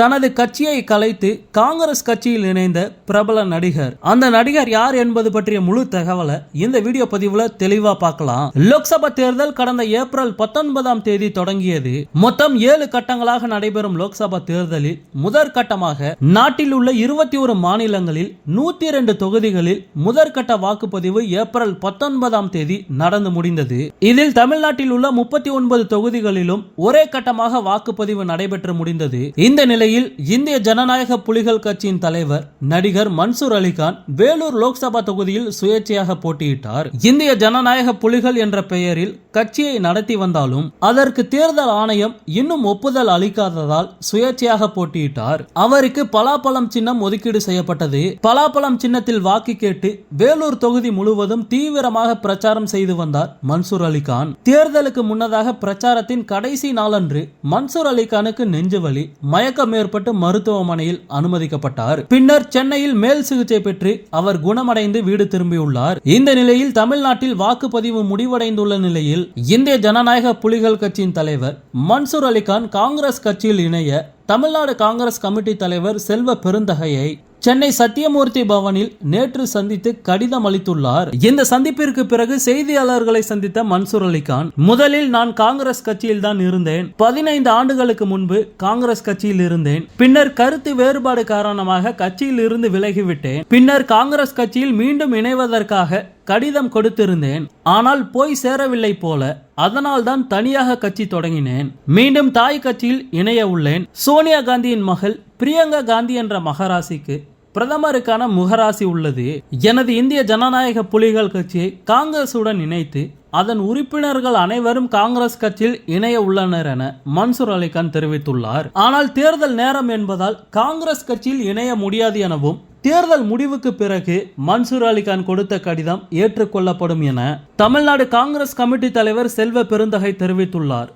தனது கட்சியை கலைத்து காங்கிரஸ் கட்சியில் இணைந்த பிரபல நடிகர். அந்த நடிகர் யார் என்பது பற்றிய முழு தகவலை இந்த வீடியோ பதிவுல தெளிவா பார்க்கலாம். லோக்சபா தேர்தல் கடந்த ஏப்ரல் 19ஆம் தேதி தொடங்கியது. மொத்தம் 7 கட்டங்களாக நடைபெறும் லோக்சபா தேர்தலில் முதற்கட்டமாக நாட்டில் உள்ள 21 மாநிலங்களில் 102 தொகுதிகளில் முதற்கட்ட வாக்குப்பதிவு ஏப்ரல் 19ஆம் தேதி நடந்து முடிந்தது. இதில் தமிழ்நாட்டில் உள்ள 39 தொகுதிகளிலும் ஒரே கட்டமாக வாக்குப்பதிவு நடைபெற்று முடிந்தது. இந்த நிலையில் இந்திய ஜனநாயக புலிகள் கட்சியின் தலைவர் நடிகர் மன்சூர் அலிகான் வேலூர் லோக்சபா தொகுதியில் சுயேட்சையாக போட்டியிட்டார். இந்திய ஜனநாயக புலிகள் என்ற பெயரில் கட்சியை நடத்தி வந்தாலும் அதற்கு தேர்தல் ஆணையம் இன்னும் ஒப்புதல் அளிக்காததால் சுயேட்சையாக போட்டியிட்டார். அவருக்கு பலாப்பழம் சின்னம் ஒதுக்கீடு செய்யப்பட்டது. பலாப்பழம் சின்னத்தில் வாக்கு கேட்டு வேலூர் தொகுதி முழுவதும் தீவிரமாக பிரச்சாரம் செய்து வந்தார் மன்சூர் அலிகான். தேர்தலுக்கு முன்னதாக பிரச்சாரத்தின் கடைசி நாளன்று மன்சூர் அலிகானுக்கு நெஞ்சுவலி, மயக்கம் ஏற்பட்டு மருத்துவமனையில் அனுமதிக்கப்பட்டார். பின்னர் சென்னையில் மேல் சிகிச்சை பெற்று அவர் குணமடைந்து வீடு திரும்பியுள்ளார். இந்த நிலையில் தமிழ்நாட்டில் வாக்குப்பதிவு முடிவடைந்துள்ள நிலையில் இந்திய ஜனநாயக புலிகள் கட்சியின் தலைவர் மன்சூர் அலிகான் காங்கிரஸ் கட்சியில் இணைய தமிழ்நாடு காங்கிரஸ் கமிட்டி தலைவர் செல்வ பெருந்தகையை சென்னை சத்தியமூர்த்தி பவனில் நேற்று சந்தித்து கடிதம் அளித்துள்ளார். இந்த சந்திப்பிற்கு பிறகு செய்தியாளர்களை சந்தித்த மன்சூர் அலிகான், முதலில் நான் காங்கிரஸ் கட்சியில் தான் இருந்தேன். 15 ஆண்டுகளுக்கு முன்பு காங்கிரஸ் கட்சியில் இருந்தேன். பின்னர் கருத்து வேறுபாடு காரணமாக கட்சியில் இருந்து விலகிவிட்டேன். பின்னர் காங்கிரஸ் கட்சியில் மீண்டும் இணைவதற்காக கடிதம் கொடுத்திருந்தேன். ஆனால் போய் சேரவில்லை போல, அதனால் தான் தனியாக கட்சி தொடங்கினேன். மீண்டும் தாய் கட்சியில் இணைய உள்ளேன். சோனியா காந்தியின் மகள் பிரியங்கா காந்தி என்ற மகராசிக்கு பிரதமருக்கான முகராசி உள்ளது. எனது இந்திய ஜனநாயக புலிகள் கட்சியை காங்கிரசுடன் இணைத்து அதன் உறுப்பினர்கள் அனைவரும் காங்கிரஸ் கட்சியில் இணைய உள்ளனர் என மன்சூர் அலிகான் தெரிவித்துள்ளார். ஆனால் தேர்தல் நேரம் என்பதால் காங்கிரஸ் கட்சியில் இணைய முடியாது எனவும் தேர்தல் முடிவுக்கு பிறகு மன்சூர் அலிகான் கொடுத்த கடிதம் ஏற்றுக்கொள்ளப்படும் என தமிழ்நாடு காங்கிரஸ் கமிட்டி தலைவர் செல்வ பெருந்தகை தெரிவித்துள்ளார்.